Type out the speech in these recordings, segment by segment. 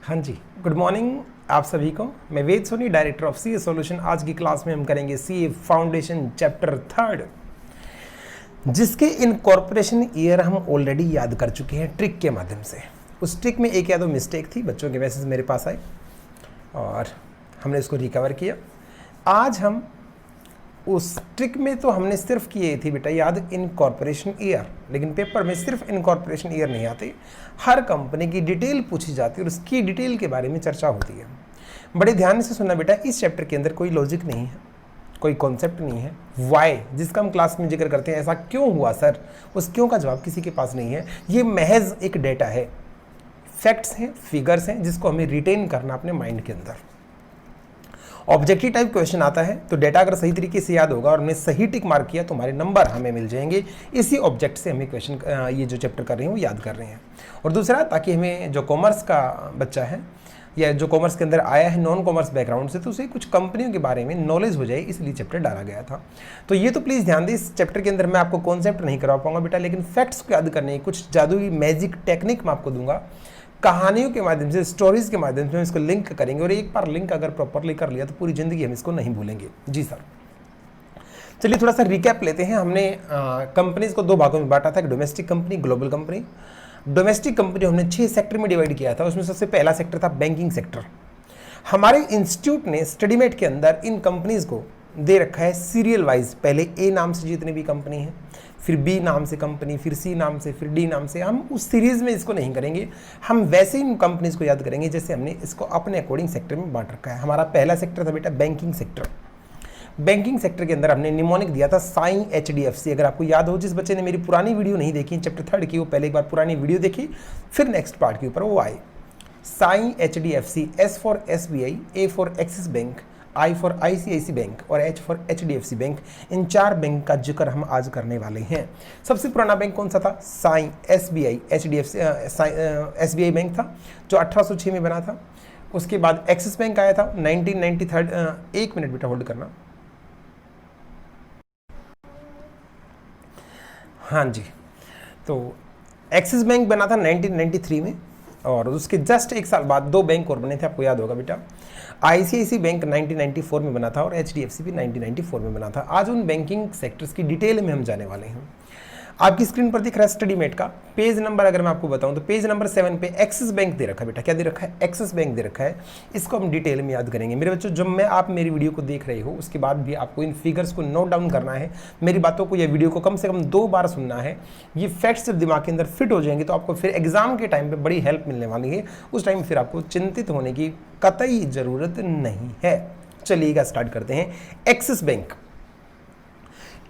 हाँ जी, good morning आप सभी को। मैं Ved Soni, director of CA solution. आज की क्लास में हम करेंगे सीए फाउंडेशन चैप्टर 3, जिसके इनकॉर्पोरेशन ईयर हम ऑलरेडी याद कर चुके हैं ट्रिक के माध्यम से। उस ट्रिक में एक या दो मिस्टेक थी, बच्चों के मैसेज मेरे पास आए और हमने इसको रिकवर किया। आज हम उस ट्रिक में तो हमने सिर्फ किए थी बेटा याद इनकॉर्पोरेशन ईयर, लेकिन पेपर में सिर्फ इनकॉर्पोरेशन ईयर नहीं आते, हर कंपनी की डिटेल पूछी जाती है और उसकी डिटेल के बारे में चर्चा होती है। बड़े ध्यान से सुनना बेटा, इस चैप्टर के अंदर कोई लॉजिक नहीं है, कोई कॉन्सेप्ट नहीं है। वाई जिसका हम क्लास में जिक्र करते हैं, ऐसा क्यों हुआ सर, उस क्यों का जवाब किसी के पास नहीं है। ये महज एक डेटा है, फैक्ट्स हैं, फिगर्स हैं, जिसको हमें रिटेन करना अपने माइंड के अंदर। ऑब्जेक्टिव टाइप क्वेश्चन आता है तो डेटा अगर सही तरीके से याद होगा और हमने सही टिक मार्क किया तो हमारे नंबर हमें मिल जाएंगे। इसी ऑब्जेक्ट से हमें क्वेश्चन ये जो चैप्टर कर रहे हैं वो याद कर रहे हैं। और दूसरा, ताकि हमें जो कॉमर्स का बच्चा है या जो कॉमर्स के अंदर आया है नॉन कॉमर्स बैकग्राउंड से, तो उसे कुछ कंपनियों के बारे में नॉलेज हो जाए, इसलिए चैप्टर डाला गया था। तो ये तो प्लीज़ ध्यान दें, इस चैप्टर के अंदर मैं आपको कॉन्सेप्ट नहीं करवा पाऊंगा बेटा, लेकिन फैक्ट्स को याद करने की कुछ जादुई मैजिक टेक्निक मैं आपको दूंगा। कहानियों के माध्यम से, स्टोरीज के माध्यम से हम इसको लिंक करेंगे और एक बार लिंक अगर प्रॉपरली कर लिया तो पूरी ज़िंदगी हम इसको नहीं भूलेंगे। जी सर, चलिए थोड़ा सा रिकैप लेते हैं। हमने कंपनीज को दो भागों में बांटा था, domestic company, global company. Domestic company हमने 6 सेक्टर में डिवाइड किया था, उसमें सबसे पहला सेक्टर था बैंकिंग सेक्टर। हमारे इंस्टीट्यूट ने स्टडीमेट के अंदर इन कंपनीज को दे रखा है सीरियल वाइज, पहले ए नाम से जितनी भी कंपनी है, फिर बी नाम से कंपनी, फिर सी नाम से, फिर डी नाम से। हम उस सीरीज में इसको नहीं करेंगे, हम वैसे ही इन कंपनीज को याद करेंगे जैसे हमने इसको अपने अकॉर्डिंग सेक्टर में बांट रखा है। हमारा पहला सेक्टर था बेटा बैंकिंग सेक्टर। बैंकिंग सेक्टर के अंदर हमने निमोनिक दिया था साई HDFC। अगर आपको याद हो, जिस बच्चे ने मेरी पुरानी वीडियो नहीं देखी चैप्टर 3 की, वो पहले एक बार पुरानी वीडियो देखी, फिर नेक्स्ट पार्ट के ऊपर वो आए। Sai HDFC, S for SBI, A for axis bank, I for ICICI bank और H for HDFC bank. In 4 bank का जिक्र हम आज करने वाले हैं। सबसे पुराना बैंक कौन सा था? Sai SBI HDFC SBI bank था, जो 1806 में बना था। उसके बाद एक्सिस बैंक आया था 1993। एक मिनट बेटा होल्ड करना। हाँ जी, तो एक्सिस बैंक बना था 1993 में और उसके जस्ट एक साल बाद 2 बैंक और बने थे, आपको याद होगा बेटा। ICICI बैंक 1994 में बना था और HDFC भी 1994 में बना था। आज उन बैंकिंग सेक्टर्स की डिटेल में हम जाने वाले हैं। आपकी स्क्रीन पर दिख रहा है स्टडीमेट का पेज नंबर, अगर मैं आपको बताऊं तो पेज नंबर 7 पे एक्सिस बैंक दे रखा है बेटा। क्या दे रखा है? एक्सिस बैंक दे रखा है। इसको हम डिटेल में याद करेंगे मेरे बच्चों। जब मैं आप मेरी वीडियो को देख रहे हो उसके बाद भी आपको इन फिगर्स को नोट डाउन करना है, मेरी बातों को या वीडियो को कम से कम 2 बार सुनना है। ये फैक्ट्स जब दिमाग के अंदर फिट हो जाएंगे तो आपको फिर एग्जाम के टाइम पर बड़ी हेल्प मिलने वाली है। उस टाइम फिर आपको चिंतित होने की कतई ज़रूरत नहीं है। चलिएगा स्टार्ट करते हैं। एक्सिस बैंक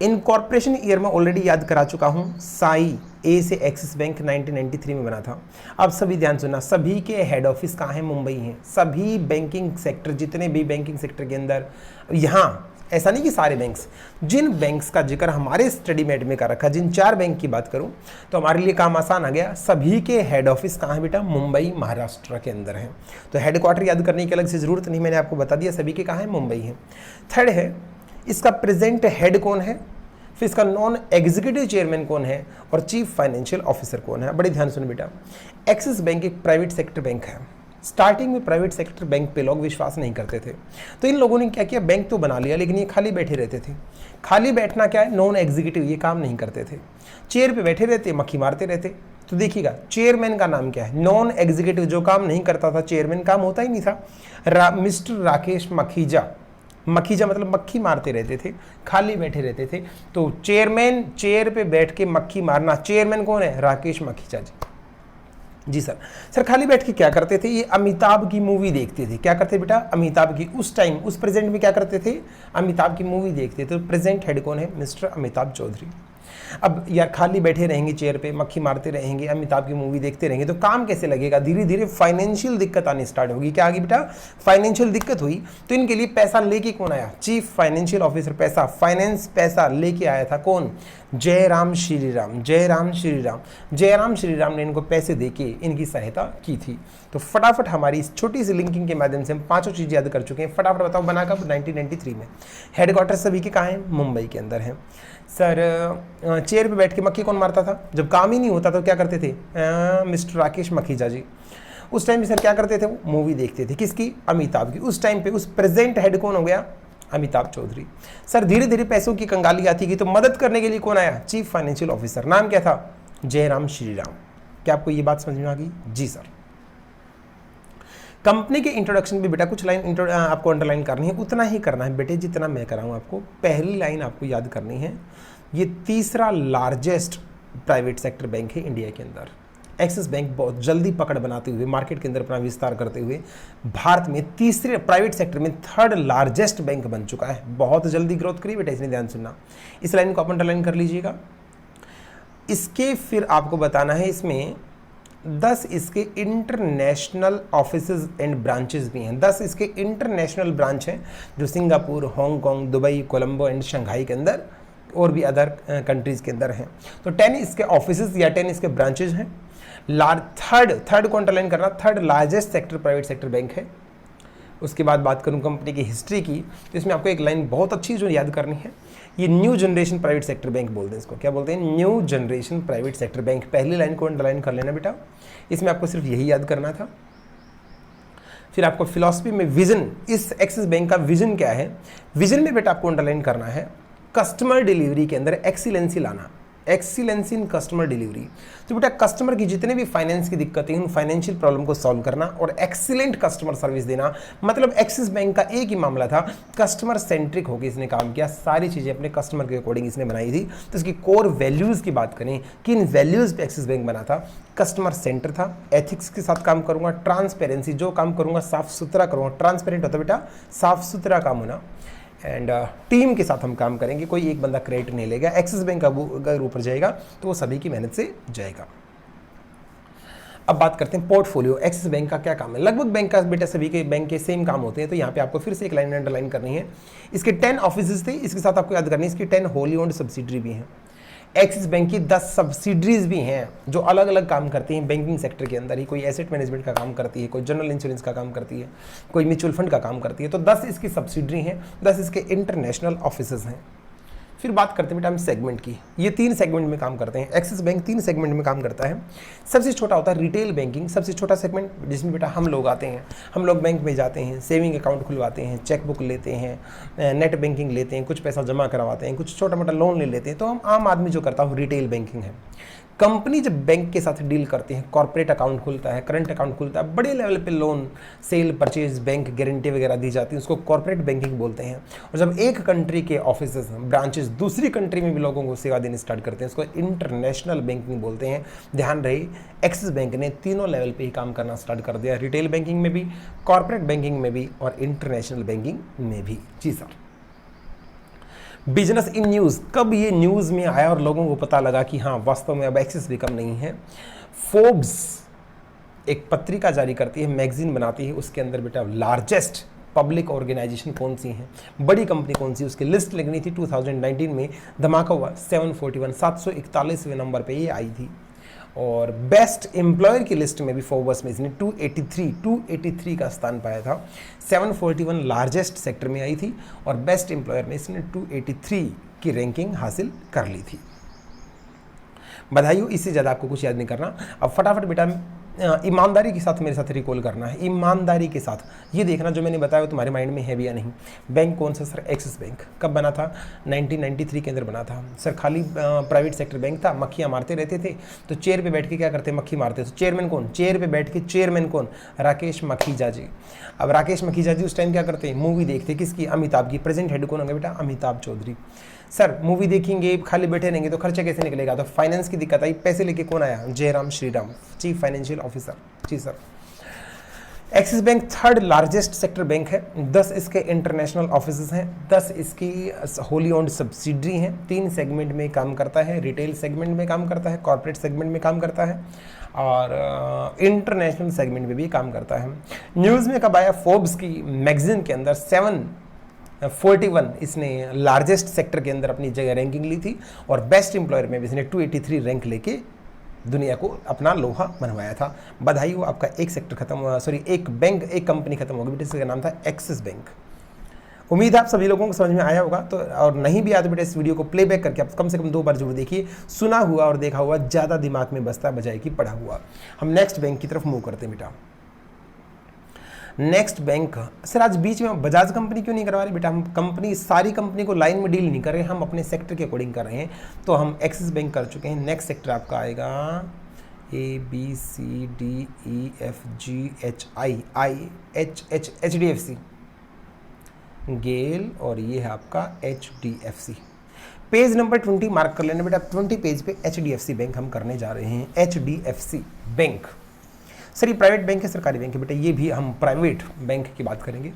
इनकॉर्पोरेशन ईयर में ऑलरेडी याद करा चुका हूं। साई ए से एक्सिस बैंक 1993 में बना था। अब सभी ध्यान सुनना, सभी के हेड ऑफिस कहाँ हैं? मुंबई हैं। सभी बैंकिंग सेक्टर, जितने भी बैंकिंग सेक्टर के अंदर, यहाँ ऐसा नहीं कि सारे बैंक्स, जिन बैंक्स का जिक्र हमारे स्टडीमेट में कर रखा, जिन 4 बैंक की बात करूं तो हमारे लिए काम आसान आ गया। सभी के हेड ऑफिस कहाँ है बेटा? मुंबई महाराष्ट्र के अंदर है। तो हेडक्वार्टर याद करने की अलग से जरूरत नहीं, मैंने आपको बता दिया सभी के कहाँ है, मुंबई है। थर्ड है, इसका प्रेजेंट हेड कौन है, फिर इसका नॉन एग्जीक्यूटिव चेयरमैन कौन है और चीफ फाइनेंशियल ऑफिसर कौन है। बड़े ध्यान सुनो बेटा, एक्सिस बैंक एक प्राइवेट सेक्टर बैंक है। स्टार्टिंग में प्राइवेट सेक्टर बैंक पे लोग विश्वास नहीं करते थे, तो इन लोगों ने क्या किया, बैंक तो बना लिया लेकिन ये खाली बैठे रहते थे। खाली बैठना क्या है? नॉन एग्जीक्यूटिव, ये काम नहीं करते थे, चेयर पे बैठे रहते, मक्खी मारते रहते। तो देखिएगा चेयरमैन का नाम क्या है? नॉन एग्जीक्यूटिव, जो काम नहीं करता था, चेयरमैन काम होता ही नहीं था। मिस्टर राकेश मखीजा। मखीजा मतलब मक्खी मारते रहते थे, खाली बैठे रहते थे। तो चेयरमैन, चेयर पे बैठ के मक्खी मारना, चेयरमैन कौन है? राकेश मखीजा जी। जी सर। सर खाली बैठ के क्या करते थे? ये अमिताभ की मूवी देखते थे। क्या करते बेटा? अमिताभ की, उस टाइम उस प्रेजेंट में क्या करते थे? अमिताभ की मूवी देखते थे। तो प्रेजेंट हेड कौन है? मिस्टर अमिताभ चौधरी। अब यार खाली बैठे रहेंगे चेयर पे, मक्खी मारते रहेंगे, अमिताभ की मूवी देखते रहेंगे तो काम कैसे लगेगा? धीरे धीरे फाइनेंशियल दिक्कत आनी स्टार्ट होगी। क्या आ गई बेटा? फाइनेंशियल दिक्कत हुई। तो इनके लिए पैसा लेके कौन आया? Chief financial officer. पैसा, फाइनेंस पैसा लेके आया था कौन? जयराम श्रीराम। जयराम श्रीराम, जयराम श्रीराम ने इनको पैसे देके इनकी सहायता की थी। तो फटाफट हमारी इस छोटी सी लिंकिंग के माध्यम से हम 5 चीज़ याद कर चुके हैं। फटाफट बताओ, बना कब? 1993 में। हेडक्वार्टर सभी के कहाँ हैं? मुंबई के अंदर हैं। सर चेयर पे बैठ के मक्खी कौन मारता था? जब काम ही नहीं होता तो क्या करते थे? मिस्टर राकेश मखीजा जी। उस टाइम पे सर क्या करते थे, वो मूवी देखते थे, किसकी, अमिताभ की। उस टाइम पे उस प्रेजेंट हेड कौन हो गया, अमिताभ चौधरी। सर धीरे धीरे पैसों की कंगाली आती गई तो मदद करने के लिए कौन आया, चीफ फाइनेंशियल ऑफिसर, नाम क्या था, जयराम श्रीराम। क्या आपको ये बात समझ में आ गई, जी सर। कंपनी के इंट्रोडक्शन में बेटा कुछ लाइन आपको अंडरलाइन करनी है, उतना ही करना है बेटे जितना मैं कराऊँ आपको। पहली लाइन आपको याद करनी है, ये तीसरा लार्जेस्ट प्राइवेट सेक्टर बैंक है इंडिया के अंदर। एक्सिस बैंक बहुत जल्दी पकड़ बनाते हुए मार्केट के अंदर अपना विस्तार करते हुए भारत में तीसरे प्राइवेट सेक्टर में थर्ड लार्जेस्ट बैंक बन चुका है। बहुत जल्दी ग्रोथ करी बेटा, इसने ध्यान सुनना। इस लाइन को आप अंडरलाइन कर लीजिएगा। इसके फिर आपको बताना है, इसमें 10 इसके इंटरनेशनल ऑफिसेज एंड ब्रांचेस भी हैं। 10 इसके इंटरनेशनल ब्रांच हैं जो Singapore, Hong Kong, Dubai, Colombo and Shanghai के अंदर और भी अदर कंट्रीज़ के अंदर हैं। तो 10 इसके ऑफिसेज या 10 इसके ब्रांचेज हैं। थर्ड को अंडरलाइन करना, third largest sector private sector bank है। उसके बाद बात करूं कंपनी की हिस्ट्री की, तो इसमें आपको एक लाइन बहुत अच्छी जो याद करनी है, ये new generation private sector bank बोलते हैं इसको। क्या बोलते हैं, new generation private sector bank. पहली लाइन को अंडरलाइन कर लेना बेटा, इसमें आपको सिर्फ यही याद करना था। फिर आपको फिलॉसफी में विजन, इस एक्सिस बैंक का विजन क्या है, विजन में बेटा आपको अंडरलाइन करना है कस्टमर डिलीवरी के अंदर एक्सीलेंसी लाना, एक्सीलेंसी इन कस्टमर डिलीवरी। तो बेटा कस्टमर की जितने भी फाइनेंस की दिक्कतें हैं, उन फाइनेंशियल प्रॉब्लम को सॉल्व करना और एक्सीलेंट कस्टमर सर्विस देना। मतलब एक्सिस बैंक का एक ही मामला था, कस्टमर सेंट्रिक होकर इसने काम किया, सारी चीज़ें अपने कस्टमर के अकॉर्डिंग इसने बनाई थी। तो इसकी कोर वैल्यूज़ की बात करें, किन वैल्यूज़ पे एक्सिस बैंक बना था, कस्टमर सेंटर था, एथिक्स के साथ काम करूँगा, ट्रांसपेरेंसी, जो काम करूँगा साफ सुथरा करूँगा, ट्रांसपेरेंट होता बेटा साफ सुथरा काम होना, एंड टीम के साथ हम काम करेंगे, कोई एक बंदा क्रेडिट नहीं लेगा। एक्सिस बैंक का अगर ऊपर जाएगा तो वो सभी की मेहनत से जाएगा। अब बात करते हैं पोर्टफोलियो। एक्सिस बैंक का क्या काम है, लगभग बैंक का बेटा सभी के बैंक के सेम काम होते हैं। तो यहाँ पे आपको फिर से एक लाइन अंडरलाइन करनी है, इसके 10 ऑफिस थे, इसके साथ आपको याद करनी है इसकी 10 होली ओन्ड सब्सिडरी भी हैं। एक्सिस बैंक की 10 सब्सिडरीज भी हैं जो अलग अलग काम करती हैं बैंकिंग सेक्टर के अंदर ही। कोई एसेट मैनेजमेंट का काम करती है, कोई जनरल इंश्योरेंस का काम करती है, कोई म्यूचुअल फंड का काम करती है। तो 10 इसकी सब्सिडरी हैं, 10 इसके इंटरनेशनल ऑफिसेज हैं। फिर बात करते हैं बेटा हम सेगमेंट की। ये 3 सेगमेंट में काम करते हैं, एक्सिस बैंक 3 सेगमेंट में काम करता है। सबसे छोटा होता है रिटेल बैंकिंग, सबसे छोटा सेगमेंट, जिसमें बेटा हम लोग आते हैं, हम लोग बैंक में जाते हैं, सेविंग अकाउंट खुलवाते हैं, चेकबुक लेते हैं, नेट बैंकिंग लेते हैं, कुछ पैसा जमा करवाते हैं, कुछ छोटा मोटा लोन ले लेते हैं। तो हम आम आदमी जो करता है रिटेल बैंकिंग है। कंपनी जब बैंक के साथ डील करती है, कॉर्पोरेट अकाउंट खुलता है, करंट अकाउंट खुलता है, बड़े लेवल पे loan, sale, purchase, bank guarantee वगैरह दी जाती है, उसको कॉर्पोरेट बैंकिंग बोलते हैं। और जब एक कंट्री के ऑफिसेज, ब्रांचेस दूसरी कंट्री में भी लोगों को सेवा देनी स्टार्ट करते हैं, उसको इंटरनेशनल बैंकिंग बोलते हैं। ध्यान रहे एक्सिस बैंक ने तीनों लेवल पे ही काम करना स्टार्ट कर दिया, रिटेल बैंकिंग में भी, कॉर्पोरेट बैंकिंग में भी और इंटरनेशनल बैंकिंग में भी। जी सर। बिजनेस इन न्यूज़, कब ये न्यूज़ में आया और लोगों को पता लगा कि हाँ वास्तव में अब एक्सिस भी कम नहीं है। फोर्ब्स एक पत्रिका जारी करती है, मैगजीन बनाती है, उसके अंदर बेटा लार्जेस्ट पब्लिक ऑर्गेनाइजेशन कौन सी है, बड़ी कंपनी कौन सी, उसकी लिस्ट लिखनी थी। 2019 में धमाका हुआ, 741 नंबर पे ये आई थी। और बेस्ट एम्प्लॉयर की लिस्ट में भी फोर्ब्स में इसने 283 का स्थान पाया था। 741 लार्जेस्ट सेक्टर में आई थी और बेस्ट एम्प्लॉयर में इसने 283 की रैंकिंग हासिल कर ली थी। बधाई हो, इससे ज़्यादा आपको कुछ याद नहीं करना। अब फटाफट बेटा ईमानदारी के साथ मेरे साथ रिकॉल करना है, ईमानदारी के साथ ये देखना जो मैंने बताया वो तुम्हारे माइंड में है भी या नहीं। बैंक कौन सा सर, एक्सिस बैंक। कब बना था, 1993 के अंदर बना था सर। खाली प्राइवेट सेक्टर बैंक था, मक्खियाँ मारते रहते थे, तो चेयर पे बैठ के क्या करते, मक्खी मारते। तो चेयरमैन कौन, चेयर पे बैठ के चेयरमैन कौन, राकेश मखीजा जी। अब राकेश मखीजा जी उस टाइम क्या करते, मूवी देखते, किसकी, अमिताभ की। प्रेजेंट हेड कौन होंगे बेटा, अमिताभ चौधरी। सर मूवी देखेंगे, खाली बैठे रहेंगे तो खर्चा कैसे निकलेगा, तो फाइनेंस की दिक्कत आई, पैसे लेके कौन आया, Jairam Shriram, chief financial officer. जी sir. Axis bank third largest sector bank है, 10 इसके इंटरनेशनल ऑफिसेज हैं, 10 इसकी होली ओन्ड सब्सिडरी हैं, 3 सेगमेंट में काम करता है, रिटेल सेगमेंट में काम करता है, कॉर्पोरेट सेगमेंट में काम करता है और इंटरनेशनल सेगमेंट में भी काम करता है। न्यूज़ में कब आया, फोर्ब्स की मैगजीन के अंदर 741 इसने लार्जेस्ट सेक्टर के अंदर अपनी जगह रैंकिंग ली थी और बेस्ट एम्प्लॉयर में भी इसने 283 रैंक लेके दुनिया को अपना लोहा बनवाया था। बधाई हो, आपका एक सेक्टर खत्म हुआ, सॉरी एक बैंक, एक कंपनी खत्म हो गई बेटे, इसका नाम था एक्सिस बैंक। उम्मीद है आप सभी लोगों को समझ में आया होगा। तो और नहीं भी आया तो बेटा इस वीडियो को प्लेबैक करके आप कम से कम 2 बार जरूर देखिए। सुना हुआ और देखा हुआ ज़्यादा दिमाग में बसता बजाय कि पढ़ा हुआ। हम नेक्स्ट बैंक की तरफ मूव करते हैं बेटा। नेक्स्ट बैंक, सर आज बीच में बजाज कंपनी क्यों नहीं करवा रहे? बेटा हम कंपनी, सारी कंपनी को लाइन में डील नहीं कर रहे, हम अपने सेक्टर के अकॉर्डिंग कर रहे हैं। तो हम एक्सिस बैंक कर चुके हैं। नेक्स्ट सेक्टर आपका आएगा ABCDEFGHI HDFC, गेल, और ये है आपका HDFC। पेज नंबर 20 मार्क कर लेना बेटा। 20 पेज पे HDFC बैंक हम करने जा रहे हैं। HDFC बैंक, सर ये प्राइवेट बैंक है सरकारी बैंक है? बेटा ये भी हम प्राइवेट बैंक की बात करेंगे।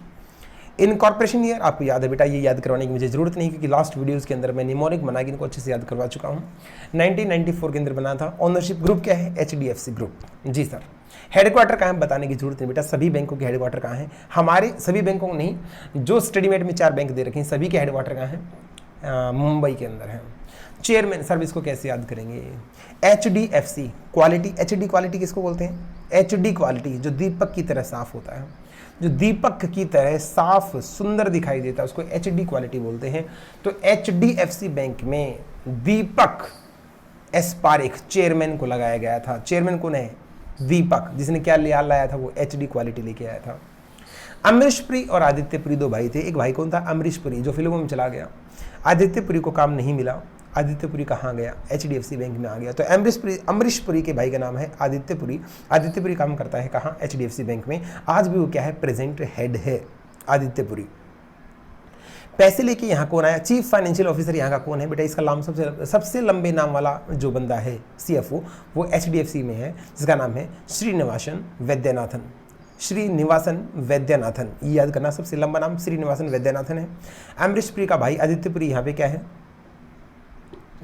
इनकॉर्पोरेशन ईयर आपको याद है बेटा, ये याद करवाने की मुझे जरूरत नहीं, क्योंकि लास्ट वीडियोस के अंदर मैं निमोनिक बना के इनको अच्छे से याद करवा चुका हूँ। 1994 के अंदर बना था। ओनरशिप ग्रुप क्या है? HDFC group. जी सर। हेडक्वार्टर कहाँ है बताने की जरूरत नहीं बेटा, सभी बैंकों के हेडक्वार्टर कहाँ है? हमारे सभी बैंकों को नहीं, जो स्टडीमेट में 4 बैंक दे रखे हैं सभी के हेडक्वार्टर कहाँ है? मुंबई के अंदर है। चेयरमैन सर्विस को कैसे याद करेंगे? HDFC quality. HD क्वालिटी किसको बोलते हैं? HD क्वालिटी, जो दीपक की तरह साफ होता है, जो दीपक की तरह साफ सुंदर दिखाई देता है, उसको HD क्वालिटी बोलते हैं। तो HDFC बैंक में दीपक एस पारेख चेयरमैन को लगाया गया था। चेयरमैन कौन है? दीपक, जिसने क्या लाया था? वो HD क्वालिटी लेके आया था। अमरीश पुरी और आदित्य पुरी 2 भाई थे। एक भाई कौन था? अमरीश पुरी, जो फिल्मों में चला गया। आदित्य पुरी को काम नहीं मिला। आदित्य पुरी कहाँ गया? HDFC बैंक में आ गया। तो अमरीश पुरी के भाई का नाम है आदित्य पुरी। आदित्य पुरी काम करता है कहाँ? HDFC बैंक में। आज भी वो क्या है? प्रेजेंट हेड है आदित्य पुरी। पैसे लेके यहाँ कौन आया? चीफ फाइनेंशियल ऑफिसर यहाँ का कौन है बेटा? इसका नाम सबसे लंबे नाम वाला जो बंदा है CFO, वो HDFC में है, जिसका नाम है श्रीनिवासन वैद्यनाथन। श्रीनिवासन वैद्यनाथन, ये याद करना, सबसे लंबा नाम श्रीनिवासन वैद्यनाथन है। अमरीश पुरी का भाई आदित्य पुरी यहाँ पे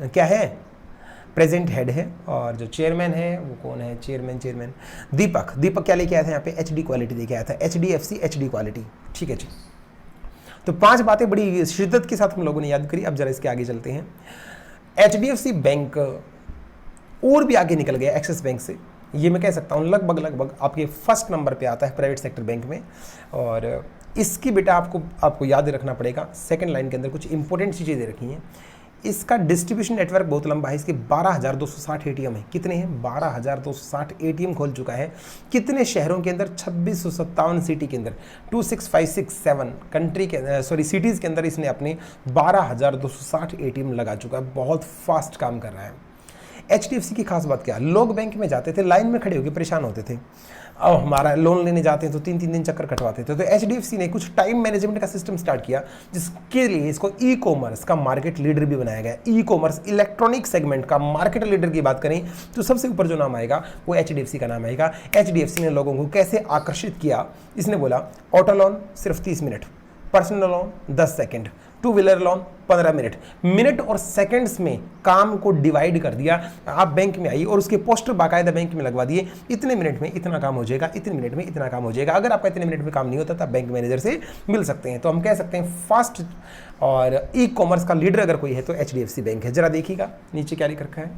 क्या है? प्रेजेंट हेड है। और जो चेयरमैन है वो कौन है? चेयरमैन दीपक। दीपक क्या लेके आया था यहाँ पे? HD क्वालिटी लेके आया था। HDFC HD quality. ठीक है जी। तो 5 बातें बड़ी शिद्दत के साथ हम लोगों ने याद करी। अब जरा इसके आगे चलते हैं। HDFC बैंक और भी आगे निकल गया एक्सिस बैंक से, ये मैं कह सकता हूँ। लगभग आपके फर्स्ट नंबर पे आता है प्राइवेट सेक्टर बैंक में। और इसकी बेटा आपको याद रखना पड़ेगा, सेकंड लाइन के अंदर कुछ इंपॉर्टेंट चीज़ें दे रखी हैं। इसका डिस्ट्रीब्यूशन नेटवर्क बहुत लंबा है। इसके 12,260 ATM है। कितने हैं? 12,260 ATM खोल चुका है। कितने शहरों के अंदर? 2657 सिटी के अंदर, 26567 कंट्री के सिटीज़ के अंदर इसने अपने 12,260 ATM लगा चुका है। बहुत फास्ट काम कर रहा है। HDFC की खास बात क्या? लोग बैंक में जाते थे, लाइन में खड़े होकर परेशान होते थे। अब हमारा लोन लेने जाते हैं तो 3-3 दिन चक्कर कटवाते थे। तो HDFC ने कुछ टाइम मैनेजमेंट का सिस्टम स्टार्ट किया, जिसके लिए इसको ई-कॉमर्स का मार्केट लीडर भी बनाया गया। ई-कॉमर्स इलेक्ट्रॉनिक सेगमेंट का मार्केट लीडर की बात करें तो सबसे ऊपर जो नाम आएगा वो HDFC का नाम आएगा। HDFC ने लोगों को कैसे आकर्षित किया? इसने बोला ऑटो लोन सिर्फ 30 minute, personal loan 10 second, 2 wheeler loan 15 minute और सेकंड्स में काम को डिवाइड कर दिया। आप बैंक में आइए और उसके पोस्टर बाकायदा बैंक में लगवा दिए, इतने मिनट में इतना काम हो जाएगा, इतने मिनट में इतना काम हो जाएगा। अगर आपका इतने मिनट में काम नहीं होता तो आप बैंक मैनेजर से मिल सकते हैं। तो हम कह सकते हैं फास्ट और ई-कॉमर्स का लीडर अगर कोई है तो HDFC बैंक है। जरा देखिएगा नीचे क्या लिख रखा है।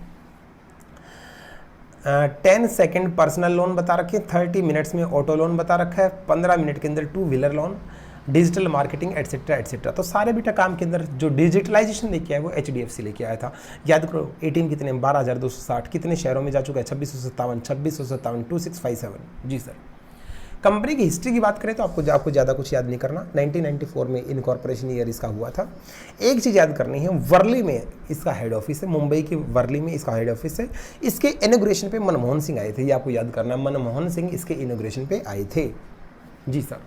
10 सेकेंड पर्सनल लोन बता रखे, 30 मिनट्स में ऑटो लोन बता रखा है, 15 मिनट के अंदर 2 wheeler loan, digital marketing etcetera etcetera. तो सारे बेटा काम के अंदर जो डिजिटलाइजेशन लेके आया वो HDFC लेके आया था। याद करो ATM कितने? 12,260। कितने शहरों में जा चुका है? 2657 2657। जी सर। कंपनी की हिस्ट्री की बात करें तो आपको ज़्यादा कुछ याद नहीं करना। 1994 में इनकॉर्पोरेशन ईयर इसका हुआ था। एक चीज़ याद करनी है, वर्ली में इसका हेड ऑफिस है, मुंबई की वर्ली में इसका हेड ऑफिस है। इसके इनॉग्रेशन पे मनमोहन सिंह आए थे, ये आपको याद करना है। मनमोहन सिंह इसके इनॉग्रेशन पे आए थे। जी सर।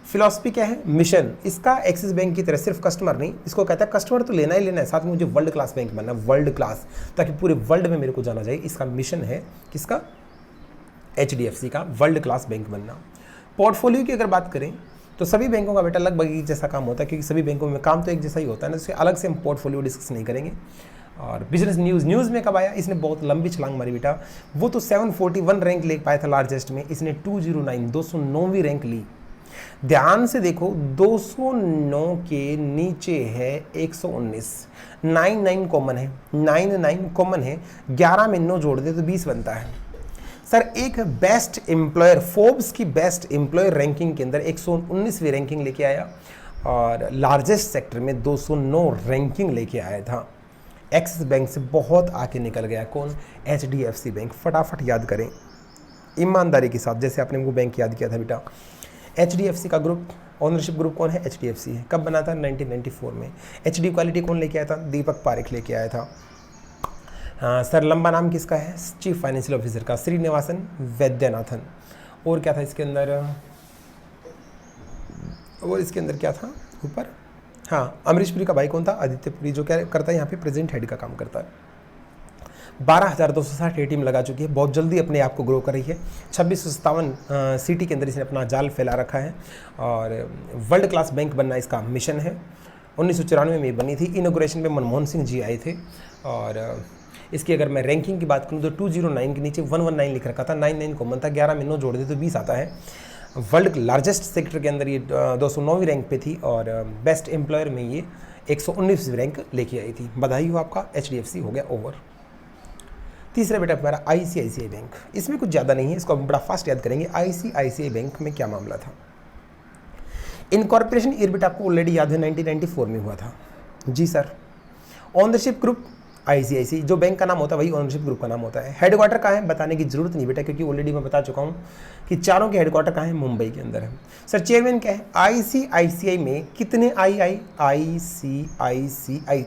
फिलॉसफी क्या है? मिशन इसका एक्सिस बैंक की तरह सिर्फ कस्टमर नहीं, इसको कहता है कस्टमर तो लेना ही लेना है, साथ में मुझे वर्ल्ड क्लास बैंक बनना है, वर्ल्ड क्लास, ताकि पूरे वर्ल्ड में मेरे को जाना जाए। इसका मिशन है किसका? HDFC का, वर्ल्ड क्लास बैंक बनना। पोर्टफोलियो की अगर बात करें तो सभी बैंकों का बेटा लगभग एक जैसा काम होता है, क्योंकि सभी बैंकों में काम तो एक जैसा ही होता है ना, इससे अलग से हम पोर्टफोलियो डिस्कस नहीं करेंगे। और बिजनेस न्यूज़ में कब आया? इसने बहुत लंबी छलांग मारी बेटा। वो तो 741 रैंक ले पाया था लार्जेस्ट में, इसने 209 209वीं रैंक ली। ध्यान से देखो, 209 के नीचे है 119, 99 कॉमन है, 99 कॉमन है, 11 में 9 जोड़ दे तो 20 बनता है। सर एक बेस्ट एम्प्लॉयर, फोर्ब्स की बेस्ट एम्प्लॉयर रैंकिंग के अंदर 119वीं रैंकिंग लेके आया और लार्जेस्ट सेक्टर में 209 रैंकिंग लेके आया था। एक्सिस बैंक से बहुत आके निकल गया कौन? HDFC bank. फटाफट याद करें ईमानदारी के साथ, जैसे आपने वो बैंक याद किया था बेटा। HDFC का ग्रुप, ओनरशिप ग्रुप कौन है? HDFC है। कब बना था? 1994 में। HD क्वालिटी कौन लेके आया था? दीपक पारेख लेके आया था। सर लंबा नाम किसका है? चीफ फाइनेंशियल ऑफिसर का श्रीनिवासन वैद्यनाथन। और क्या था इसके अंदर? और इसके अंदर क्या था ऊपर? हाँ, अमरीश पुरी का भाई कौन था? आदित्य पुरी, जो क्या करता है यहाँ पे प्रेजेंट हेड का काम करता है। 12,260 टीम लगा चुकी है, बहुत जल्दी अपने आप को ग्रो कर रही है। 2657 सिटी के अंदर इसने अपना जाल फैला रखा है और वर्ल्ड क्लास बैंक बनना इसका मिशन है। 1994 में बनी थी। इनोग्रेशन में मनमोहन सिंह जी आए थे। और इसकी अगर मैं रैंकिंग की बात करूँ तो 209 के नीचे 119 लिख रखा था। 99 कॉमन था, 11 में 9 जोड़ दे तो 20 आता है। वर्ल्ड लार्जेस्ट सेक्टर के अंदर ये 209वीं रैंक पे थी और बेस्ट एम्प्लॉयर में ये 119वीं रैंक लेके आई थी। बधाई हो आपका, HDFC हो गया ओवर। तीसरा बेटा हमारा ICICI बैंक। इसमें कुछ ज़्यादा नहीं है, इसको हम बड़ा फास्ट याद करेंगे। ICICI बैंक में क्या मामला था? इनकॉर्पोरेशन ईयर बेटा आपको ऑलरेडी याद है, 1994 में हुआ था। जी सर। ओनरशिप ग्रुप ICICI, जो बैंक का नाम होता है वही ओनरशिप ग्रुप का नाम होता है। हेडक्वार्टर कहाँ है? बताने की जरूरत नहीं बेटा, क्योंकि ऑलरेडी मैं बता चुका हूँ कि चारों के हेडक्वार्टर कहाँ है? मुंबई के अंदर है। सर चेयरमैन क्या है? ICICI में कितने ICICI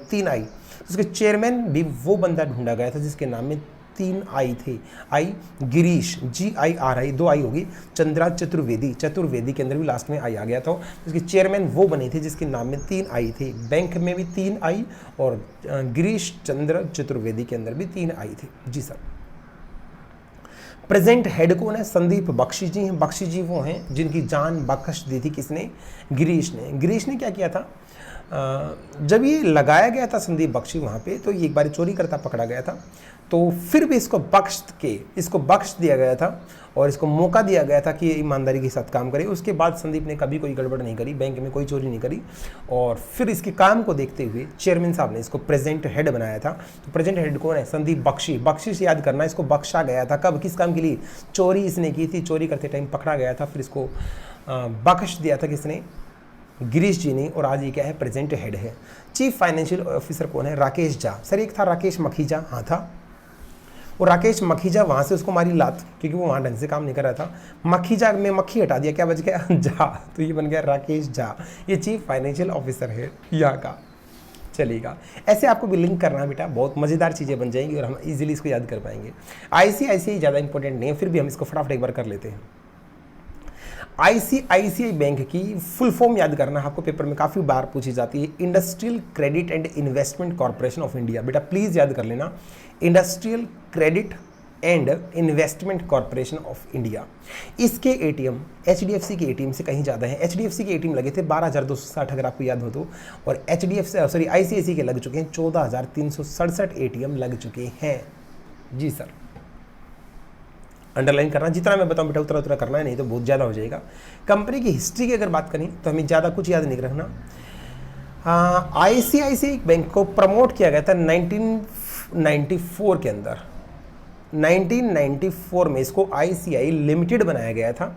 3 आई। उसके चेयरमैन भी वो बंदा ढूंढा गया था जिसके नाम में 3 आई थे। आई गिरीश, GIRI, 2 आई होगी। चंद्रा चतुर्वेदी, चतुर्वेदी के अंदर भी लास्ट में आई आ गया था। उसके चेयरमैन वो बने थे जिसके नाम में 3 आई थे। बैंक में भी 3 आई और गिरीश चंद्र चतुर्वेदी के अंदर भी 3 आई थे। जी सर। प्रेजेंट हेड कौन है? संदीप बख्शी जी हैं। बख्शी जी वो हैं जिनकी जान बख्श दी थी किसने? गिरीश ने। गिरीश ने क्या किया था? जब ये लगाया गया था संदीप बख्शी वहाँ पे, तो ये एक बार चोरी करता पकड़ा गया था, तो फिर भी इसको बख्श दिया गया था और इसको मौका दिया गया था कि ये ईमानदारी के साथ काम करे। उसके बाद संदीप ने कभी कोई गड़बड़ नहीं करी, बैंक में कोई चोरी नहीं करी और फिर इसके काम को देखते हुए चेयरमैन साहब ने इसको प्रेजेंट हेड बनाया था। तो प्रेजेंट हेड कौन है? संदीप बख्शी। बख्शी से याद करना, इसको बख्शा गया था कब? किस काम के लिए? चोरी इसने की थी, चोरी करते टाइम पकड़ा गया था, फिर इसको बख्श दिया था किसने? गिरीश जी ने। और आज ये क्या है? प्रेजेंट हेड है। चीफ फाइनेंशियल ऑफिसर कौन है? राकेश झा। सर एक था राकेश मखीजा, हाँ था। और राकेश मखीजा वहाँ से उसको मारी लात क्योंकि वो वहाँ ढंग से काम नहीं कर रहा था। मखीजा में मक्खी हटा दिया, क्या बच गया? झा। तो ये बन गया राकेश झा। ये चीफ फाइनेंशियल ऑफिसर है यहाँ का। चलेगा, ऐसे आपको भी लिंक करना है बेटा, बहुत मज़ेदार चीज़ें बन जाएंगी और हम इजीली इसको याद कर पाएंगे। ICICI ज़्यादा इंपॉर्टेंट नहीं है, फिर भी हम इसको फटाफट एक बार कर लेते हैं। ICICI बैंक की फुल फॉर्म याद करना, आपको पेपर में काफ़ी बार पूछी जाती है। Industrial credit and investment corporation of India. बेटा प्लीज़ याद कर लेना, industrial credit and investment corporation of India. इसके ATM HDFC के ATM से कहीं ज़्यादा है। HDFC के ATM लगे थे 12,260 अगर आपको याद हो तो, और ICICI के लग चुके हैं 14,367 ATM लग चुके हैं। जी सर, अंडरलाइन करना, जितना मैं बताऊं बेटा उतना उतना करना है, नहीं तो बहुत ज़्यादा हो जाएगा। कंपनी की हिस्ट्री की अगर बात करें तो हमें ज़्यादा कुछ याद नहीं रखना। ICICI बैंक को प्रमोट किया गया था 1994 के अंदर। 1994 में इसको ICI लिमिटेड बनाया गया था।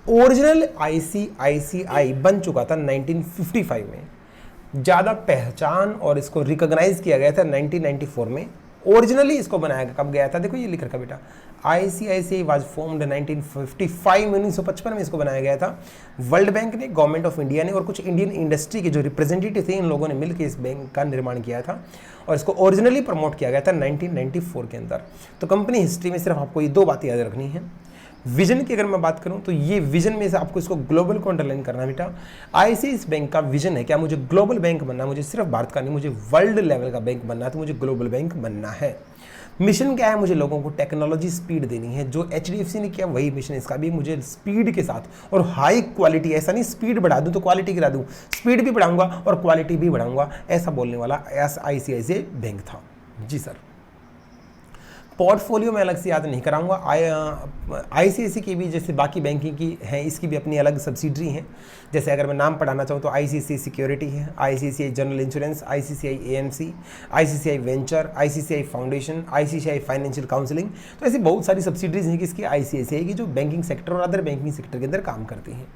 ओरिजिनल ICICI बन चुका था 1955 में। ज़्यादा पहचान और इसको रिकॉग्नाइज किया गया था 1994 में। ओरिजिनली इसको बनाया कब गया था? देखो ये लिख रखा बेटा, ICICI वाज फॉर्म्ड 1955 में, 1955 में इसको बनाया गया था। वर्ल्ड बैंक ने, गवर्नमेंट ऑफ इंडिया ने और कुछ इंडियन इंडस्ट्री के जो रिप्रेजेंटेटिव थे इन लोगों ने मिलकर इस बैंक का निर्माण किया था और इसको ओरिजिनली प्रमोट किया गया था 1994 के अंदर। तो कंपनी हिस्ट्री में सिर्फ आपको ये 2 बातें याद रखनी है। विजन की अगर मैं बात करूं तो ये विजन में से आपको इसको ग्लोबल को अंडरलाइन करना बेटा। ICICI बैंक का विजन है क्या? मुझे ग्लोबल बैंक बनना, मुझे सिर्फ भारत का नहीं, मुझे वर्ल्ड लेवल का बैंक बनना है, तो मुझे ग्लोबल बैंक बनना है। मिशन क्या है? मुझे लोगों को टेक्नोलॉजी स्पीड देनी है। जो HDFC ने किया वही मिशन इसका भी, मुझे स्पीड के साथ और हाई क्वालिटी, ऐसा नहीं स्पीड बढ़ा दूं तो क्वालिटी गिरा दूं, स्पीड भी बढ़ाऊंगा और क्वालिटी भी बढ़ाऊंगा, ऐसा बोलने वाला ICICI बैंक था। जी सर। पोर्टफोलियो में अलग से याद नहीं कराऊंगा। ICICI की भी जैसे बाकी बैंकिंग की है, इसकी भी अपनी अलग सब्सिडरी हैं। जैसे अगर मैं नाम पढ़ाना चाहूँ तो ICICI सिक्योरिटी है, ICICI general insurance, ICICI AMC, ICICI venture, ICICI foundation, ICICI financial counselling. तो ऐसी बहुत सारी सब्सिडरीज हैं किसकी? ICICI की, जो बैंकिंग सेक्टर और अदर बैंकिंग सेक्टर के अंदर काम करती हैं।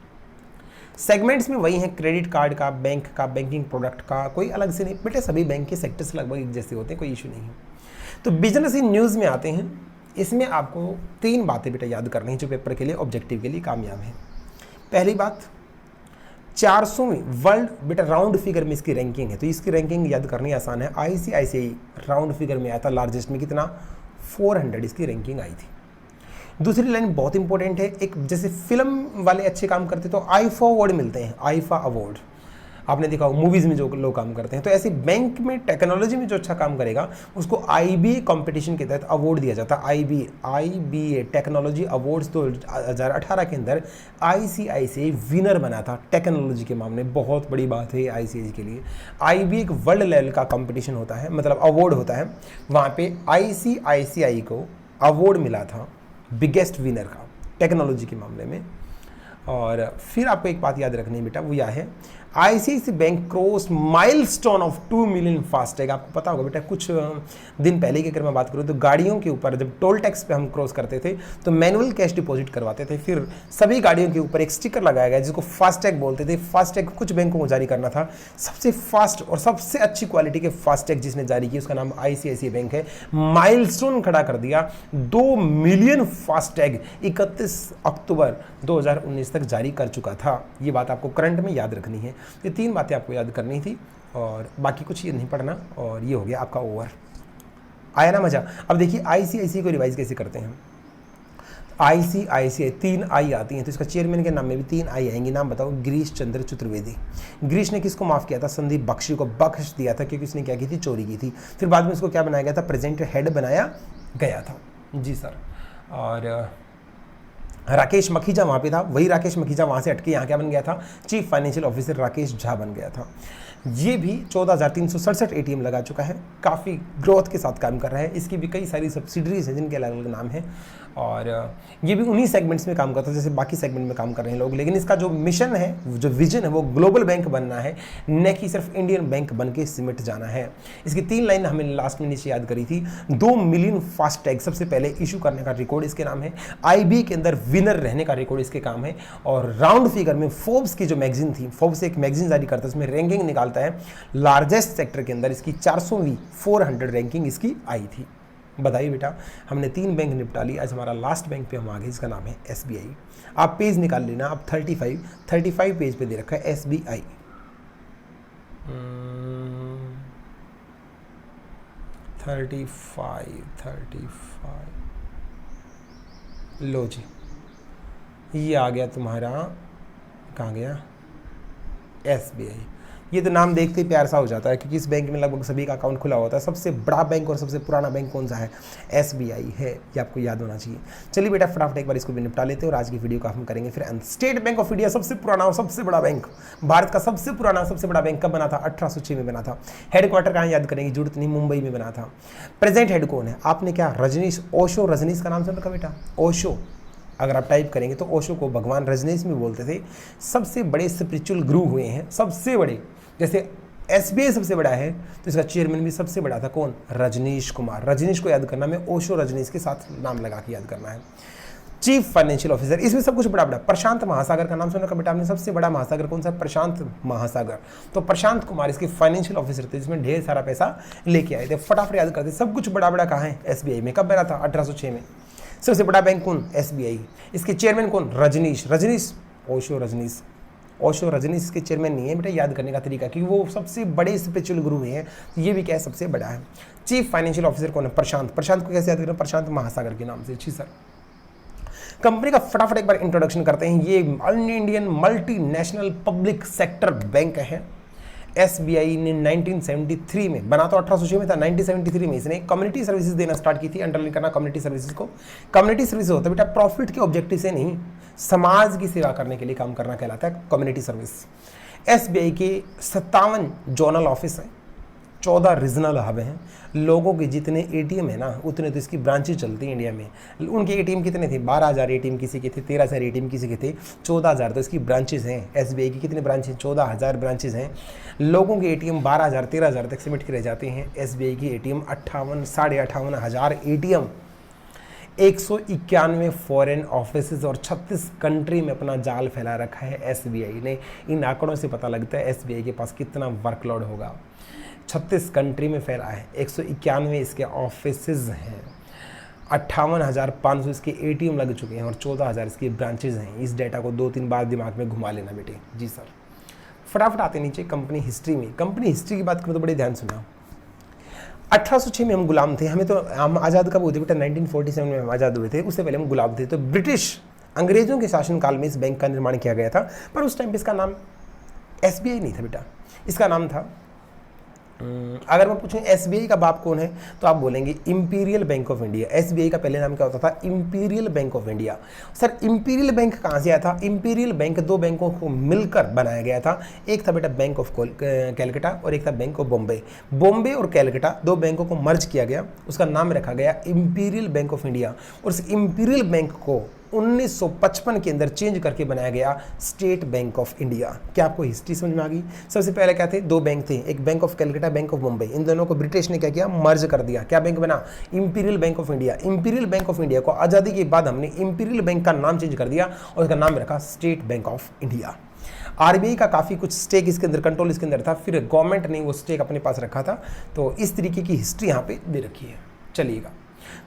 सेगमेंट्स में वही है, क्रेडिट कार्ड का, बैंक का, बैंकिंग प्रोडक्ट का, कोई अलग से नहीं बेटे, सभी बैंक के सेक्टर्स लगभग एक जैसे होते हैं, कोई इशू नहीं है। तो बिजनेस इन न्यूज़ में आते हैं। इसमें आपको 3 बातें बेटा याद करनी है जो पेपर के लिए, ऑब्जेक्टिव के लिए कामयाब है। पहली बात, 400वीं वर्ल्ड, बेटा राउंड फिगर में इसकी रैंकिंग है, तो इसकी रैंकिंग याद करनी आसान है। ICICI राउंड फिगर में आया था, लार्जेस्ट में कितना, 400 इसकी रैंकिंग आई थी। दूसरी लाइन बहुत इंपॉर्टेंट है, एक जैसे फिल्म वाले अच्छे काम करते तो आईफा अवार्ड मिलते हैं, आईफा अवार्ड आपने देखा होगा मूवीज़ में जो लोग काम करते हैं, तो ऐसे बैंक में टेक्नोलॉजी में जो अच्छा काम करेगा उसको IBA कंपटीशन के तहत अवार्ड दिया जाता है। IBA टेक्नोलॉजी अवार्ड्स 2018 के अंदर ICICI विनर बना था टेक्नोलॉजी के मामले में, बहुत बड़ी बात है ICICI के लिए। IBA एक वर्ल्ड लेवल का कंपटीशन होता है, मतलब अवार्ड होता है, वहाँ पे ICICI को अवार्ड मिला था बिगेस्ट विनर का टेक्नोलॉजी के मामले में। और फिर आपको एक बात याद रखनी है बेटा, वो यह है ICICI bank cross milestone of 2 million FASTag. आपको पता होगा बेटा, कुछ दिन पहले की अगर मैं बात करूँ तो गाड़ियों के ऊपर जब टोल टैक्स पे हम क्रॉस करते थे तो मैनुअल कैश डिपॉजिट करवाते थे, फिर सभी गाड़ियों के ऊपर एक स्टिकर लगाया गया जिसको फास्टैग बोलते थे। फास्टैग कुछ बैंकों को जारी करना था, सबसे फास्ट और सबसे अच्छी क्वालिटी के फास्टैग जिसने जारी की उसका नाम ICICI बैंक है। माइलस्टोन खड़ा कर दिया, 2 मिलियन फास्टैग 31 अक्टूबर 2019 तक जारी कर चुका था। ये बात आपको करंट में याद रखनी है। ये 3 बातें आपको याद करनी थी और बाकी कुछ ये नहीं पढ़ना, और ये हो गया आपका ओवर। आया ना मजा? अब देखिए ICICI को रिवाइज कैसे करते हैं। ICICI 3 आई आती हैं, तो इसका चेयरमैन के नाम में भी 3 आई आएंगी। नाम बताओ, गिरीश चंद्र चतुर्वेदी। गिरीश ने किसको माफ़ किया था? संदीप बख्शी को बख्श दिया था क्योंकि उसने क्या की थी, चोरी की थी। फिर बाद में उसको क्या बनाया गया था, प्रेजेंट हेड बनाया गया था। जी सर। और राकेश मखीजा वहाँ पे था, वही राकेश मखीजा वहाँ से हटके यहाँ क्या बन गया था, chief financial officer Rakesh Jha बन गया था। ये भी 14,367 ATM लगा चुका है, काफ़ी ग्रोथ के साथ काम कर रहा है। इसकी भी कई सारी सब्सिडरीज हैं जिनके अलग अलग नाम हैं, और ये भी उन्हीं सेगमेंट्स में काम करता है जैसे बाकी सेगमेंट में काम कर रहे हैं लोग। लेकिन इसका जो मिशन है, जो विजन है, वो ग्लोबल बैंक बनना है, न कि सिर्फ इंडियन बैंक बन के सिमट जाना है। इसकी 3 लाइन हमें लास्ट में नीचे याद करी थी। 2 मिलियन फास्टैग सबसे पहले इशू करने का रिकॉर्ड इसके नाम है। IB के अंदर विनर रहने का रिकॉर्ड इसके काम है। और राउंड फिगर में फोर्ब्स की जो मैगजीन थी, फोर्ब्स एक मैगजीन जारी करता है, उसमें रैंकिंग निकालता है, लार्जेस्ट सेक्टर के अंदर इसकी 400वीं 400 रैंकिंग इसकी आई थी। बताइए बेटा, हमने 3 बैंक निपटा ली, आज हमारा लास्ट बैंक पे हम आ गए, इसका नाम है SBI। आप पेज निकाल लेना, अब 35 पेज पे दे रखा है SBI। थर्टी फाइव लो जी, ये आ गया तुम्हारा, कहाँ गया, SBI। ये तो नाम देखते ही प्यार सा हो जाता है क्योंकि इस बैंक में लगभग सभी का अकाउंट खुला होता है। सबसे बड़ा बैंक और सबसे पुराना बैंक कौन सा है, SBI है, ये आपको याद होना चाहिए। चलिए बेटा, फटाफट एक बार इसको भी निपटा लेते हैं और आज की वीडियो का हम करेंगे फिर अंत। स्टेट बैंक ऑफ इंडिया सबसे पुराना और सबसे बड़ा बैंक, भारत का सबसे पुराना सबसे बड़ा बैंक कब बना था, 1806 में बना था। हेडक्वार्टर कहाँ याद करेंगे, जरूरत नहीं, मुंबई में बना था। प्रेजेंट हेड कौन है, आपने क्या, रजनीश ओशो, रजनीश का नाम सुन रखा बेटा, ओशो। अगर आप टाइप करेंगे तो ओशो को भगवान रजनीश में बोलते थे। सबसे बड़े स्पिरिचुअल गुरु हुए हैं, सबसे बड़े। जैसे SBI सबसे बड़ा है तो इसका चेयरमैन भी सबसे बड़ा था, कौन, रजनीश कुमार। रजनीश को याद करना में ओशो रजनीश के साथ नाम लगा के याद करना है। चीफ फाइनेंशियल ऑफिसर, इसमें सब कुछ बड़ा बड़ा। प्रशांत महासागर का नाम सुना का बेटा आपने, सबसे बड़ा महासागर कौन सा, प्रशांत महासागर। तो प्रशांत कुमार इसके फाइनेंशियल ऑफिसर थे जिसमें ढेर सारा पैसा लेके आए थे। फटाफट याद करते, सब कुछ बड़ा बड़ा कहाँ है, SBI में। कब बना था, 1806 में। सबसे बड़ा बैंक कौन, SBI। इसके चेयरमैन कौन, रजनीश, ओशो रजनीश। ओशो रजनीश इसके चेयरमैन नहीं है बेटा, याद करने का तरीका, क्योंकि वो सबसे बड़े स्पिरिचुअल गुरु हैं, ये भी क्या है, सबसे बड़ा है। चीफ फाइनेंशियल ऑफिसर कौन है, प्रशांत। प्रशांत को कैसे याद करना, प्रशांत महासागर के नाम से। जी सर। कंपनी का फटाफट एक बार इंट्रोडक्शन करते हैं। ये Indian multinational public sector bank है। SBI ने 1973 में बना, तो 1806 में था, 1973 में इसने कम्युनिटी सर्विसेज देना स्टार्ट की थी। अंडरलाइन करना कम्युनिटी सर्विसेज को। कम्युनिटी सर्विस होता है बेटा प्रॉफिट के ऑब्जेक्टिव से नहीं, समाज की सेवा करने के लिए काम करना कहलाता है कम्युनिटी सर्विस। SBI के 57 जोनल ऑफिस हैं, 14 रीजनल हब हैं। लोगों के जितने ATM है ना, उतने तो इसकी ब्रांचेज चलती हैं इंडिया में। उनके ATM कितने थे, 12,000 ATM किसी के थे, 13,000 ATM किसी के थे, 14,000 तो इसकी ब्रांचेज हैं। SBI की कितने ब्रांच हैं, 14,000 ब्रांचेज हैं। लोगों के ATM 12,000 13,000 तक सिमट के रह जाते हैं। SBI की ATM 58,500 ATM, 191 फॉरेन ऑफिस और 36 कंट्री में अपना जाल फैला रखा है SBI ने। इन आंकड़ों से पता लगता है SBI के पास कितना वर्कलोड होगा। 36 कंट्री में फैला है, 191 इसके ऑफिसेज हैं। 58,500 इसके ATM लग चुके हैं और 14,000 इसकी ब्रांचेज हैं। इस डेटा को 2-3 बार दिमाग में घुमा लेना बेटे। जी सर। फटाफट आते नीचे कंपनी हिस्ट्री में। कंपनी हिस्ट्री की बात करें तो बड़े ध्यान सुना। 1806 में हम गुलाम थे। हम आज़ाद कब हुए थे बेटा? 1947 में हम आज़ाद हुए थे। उससे पहले हम गुलाम थे। तो ब्रिटिश अंग्रेजों के शासनकाल में इस बैंक का निर्माण किया गया था, पर उस टाइम पे इसका नाम SBI नहीं था बेटा। इसका नाम था, अगर मैं पूछूं SBI का बाप कौन है तो आप बोलेंगे imperial bank of India. SBI का पहले नाम क्या होता था? Imperial bank of India. Sir imperial bank कहाँ से आया था? इंपीरियल बैंक दो बैंकों को मिलकर बनाया गया था। एक था बेटा बैंक ऑफ कैलकाटा और एक था बैंक ऑफ बॉम्बे। बॉम्बे और कैलकाटा दो बैंकों को मर्ज किया गया, उसका नाम रखा गया इंपीरियल बैंक ऑफ इंडिया। और उस इंपीरियल बैंक को 1955 के अंदर चेंज करके बनाया गया स्टेट बैंक ऑफ इंडिया। क्या आपको हिस्ट्री समझ में आ गई? सबसे पहले क्या थे? दो बैंक थे, एक bank of Calcutta, bank of Bombay. इन दोनों को ब्रिटिश ने क्या किया? मर्ज कर दिया। क्या बैंक बना? Imperial bank of India. Imperial bank of India को आज़ादी के बाद हमने इंपीरियल बैंक का नाम चेंज कर दिया और उसका नाम रखा state bank of India. RBI का काफ़ी कुछ स्टेक इसके अंदर, कंट्रोल इसके अंदर था, फिर गवर्नमेंट ने वो स्टेक अपने पास रखा था। तो इस तरीके की हिस्ट्री यहाँ पे दे रखी है। चलिएगा,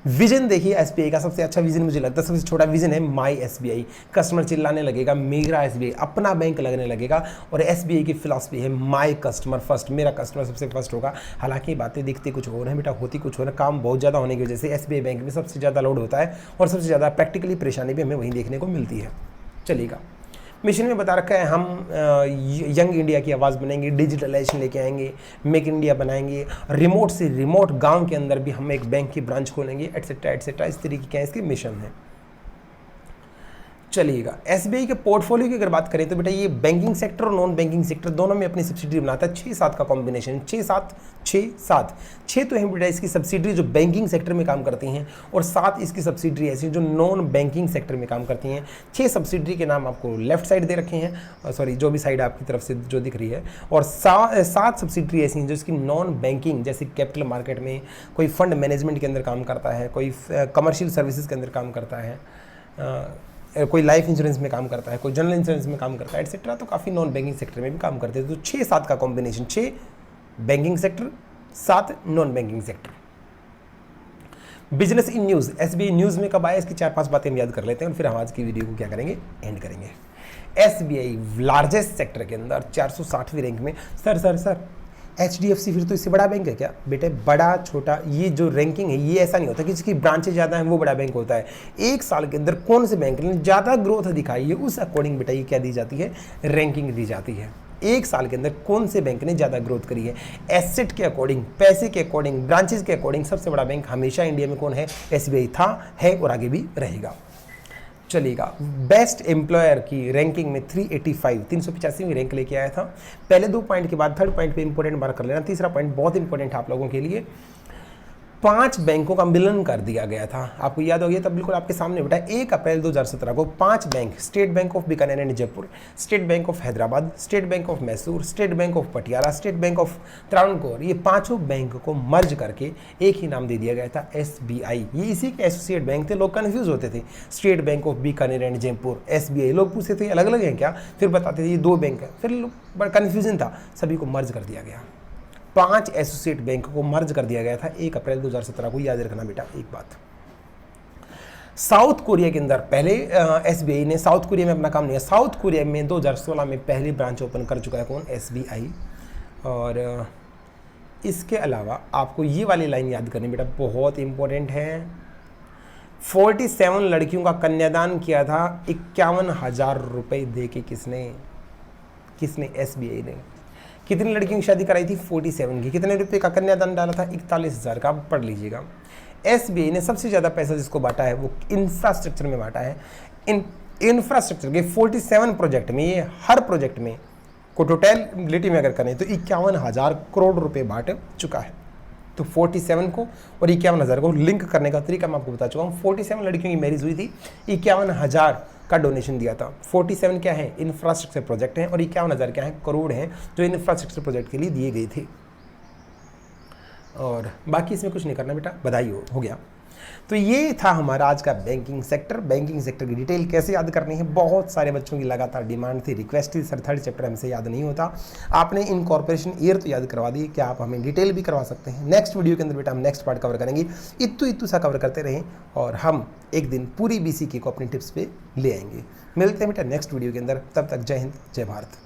विजन देखिए SBI का। सबसे अच्छा विजन मुझे लगता है, सबसे छोटा विजन है माई SBI। कस्टमर चिल्लाने लगेगा मेरा SBI, अपना बैंक लगने लगेगा। और SBI की फिलॉसफी है माई कस्टमर फर्स्ट, मेरा कस्टमर सबसे फर्स्ट होगा। हालांकि बातें दिखती कुछ और हैं बेटा, होती कुछ और है। काम बहुत ज़्यादा होने की वजह से SBI बैंक में सबसे ज़्यादा लोड होता है और सबसे ज़्यादा प्रैक्टिकली परेशानी भी हमें वहीं देखने को मिलती है। चलिएगा, मिशन में बता रखा है हम यंग इंडिया की आवाज़ बनेंगे, डिजिटलाइजेशन लेके आएंगे, मेक इंडिया बनाएंगे, रिमोट से रिमोट गांव के अंदर भी हम एक बैंक की ब्रांच खोलेंगे, एटसेट्रा एटसेट्रा। इस तरीके के इसके मिशन है। चलिएगा, SBI के पोर्टफोलियो की अगर बात करें तो बेटा ये बैंकिंग सेक्टर और नॉन बैंकिंग सेक्टर दोनों में अपनी सब्सिडरी बनाता है। 6-7 का कॉम्बिनेशन, 6-7 6 तो है बेटा इसकी सब्सिडरी जो बैंकिंग सेक्टर में काम करती हैं और 7 इसकी सब्सिडरी ऐसी जो नॉन बैंकिंग सेक्टर में काम करती हैं। 6 सब्सिडरी के नाम आपको लेफ्ट साइड दे रखे हैं, सॉरी जो भी साइड आपकी तरफ से जो दिख रही है, और 7 सब्सिडरी ऐसी हैं जो इसकी नॉन बैंकिंग, जैसे कैपिटल मार्केट में कोई फंड मैनेजमेंट के अंदर काम करता है, कोई कमर्शियल सर्विसेज के अंदर काम करता है, कोई लाइफ इंश्योरेंस में काम करता है, कोई जनरल इंश्योरेंस में काम करता है, एटसेट्रा। तो काफ़ी नॉन बैंकिंग सेक्टर में भी काम करते हैं। तो 6-7 का combination, 6 banking sector, 7 non banking sector. Business in news, SBI news में कब आया, इसकी 4-5 बातें हम याद कर लेते हैं और फिर हम आज की वीडियो को क्या करेंगे, एंड करेंगे। SBI लार्जेस्ट सेक्टर के अंदर 460वीं रैंक में। सर HDFC फिर तो इससे बड़ा बैंक है क्या? बेटे बड़ा छोटा ये जो रैंकिंग है ये ऐसा नहीं होता कि जिसकी ब्रांचेज ज़्यादा हैं वो बड़ा बैंक होता है। एक साल के अंदर कौन से बैंक ने ज़्यादा ग्रोथ दिखाई है उस अकॉर्डिंग बेटा ये क्या दी जाती है, रैंकिंग दी जाती है। एक साल के अंदर कौन से बैंक ने ज़्यादा ग्रोथ करी है, एसेट के अकॉर्डिंग, पैसे के अकॉर्डिंग, ब्रांचेज के अकॉर्डिंग सबसे बड़ा बैंक हमेशा इंडिया में कौन है? SBI था, है और आगे भी रहेगा। चलिएगा, बेस्ट एम्प्लॉयर की रैंकिंग में 385वीं रैंक लेके आया था। पहले 2 पॉइंट के बाद थर्ड पॉइंट पे इंपॉर्टेंट मार्क कर लेना। तीसरा पॉइंट बहुत इंपॉर्टेंट है आप लोगों के लिए। 5 बैंकों का मिलन कर दिया गया था, आपको याद हो गया तब बिल्कुल आपके सामने बेटा 1 अप्रैल 2017 को 5 bank, state bank of Bikaner and Jaipur, state bank of Hyderabad, state bank of Mysore, state bank of Patiala, state bank of Travancore, ये 5 बैंक को मर्ज करके एक ही नाम दे दिया गया था SBI। ये इसी के एसोसिएट बैंक थे। लोग कन्फ्यूज होते थे, state bank of Bikaner and Jaipur, SBI, लोग पूछते थे अलग अलग हैं क्या, फिर बताते थे ये 2 बैंक है, फिर बड़ा कन्फ्यूजन था, सभी को मर्ज कर दिया गया। 5 एसोसिएट बैंक को मर्ज कर दिया गया था 1 अप्रैल 2017 को, याद रखना बेटा एक बात। साउथ कोरिया के अंदर पहले SBI ने साउथ कोरिया में अपना काम लिया। साउथ कोरिया में 2016 में पहली ब्रांच ओपन कर चुका है कौन? SBI। और इसके अलावा आपको ये वाली लाइन याद करनी बेटा, बहुत इंपॉर्टेंट है। 47 लड़कियों का कन्यादान किया था 51,000 रुपये दे के। किसने? SBI ने। कितनी लड़कियों की शादी कराई थी? 47 की। कितने रुपए का कन्यादान डाला था? 41,000 का। आप पढ़ लीजिएगा। SBI ने सबसे ज़्यादा पैसा जिसको बांटा है वो इंफ्रास्ट्रक्चर में बांटा है। इंफ्रास्ट्रक्चर के 47 प्रोजेक्ट में, ये हर प्रोजेक्ट में को टोटलिटी में अगर करें तो 51,000 करोड़ रुपए बांट चुका है। तो 47 को और 51,000 को लिंक करने का तरीका मैं आपको बता चुका हूँ। 47 लड़कियों की मैरिज हुई थी, 51,000 का डोनेशन दिया था। 47 क्या है? इंफ्रास्ट्रक्चर प्रोजेक्ट हैं और 51,000 क्या है? करोड़ हैं जो इंफ्रास्ट्रक्चर प्रोजेक्ट के लिए दिए गए थे। और बाकी इसमें कुछ नहीं करना बेटा, बधाई हो गया। तो ये था हमारा आज का बैंकिंग सेक्टर। बैंकिंग सेक्टर की डिटेल कैसे याद करनी है, बहुत सारे बच्चों की लगातार डिमांड थी, रिक्वेस्ट थी, सर थर्ड चैप्टर हमसे याद नहीं होता। आपने इनकॉर्पोरेशन ईयर तो याद करवा दी, क्या आप हमें डिटेल भी करवा सकते हैं? नेक्स्ट वीडियो के अंदर बेटा हम नेक्स्ट पार्ट कवर करेंगे। इत्तू सा कवर करते रहें और हम एक दिन पूरी BCK को अपनी टिप्स पे ले आएंगे। मिलते हैं बेटा नेक्स्ट वीडियो के अंदर, तब तक जय हिंद जय भारत।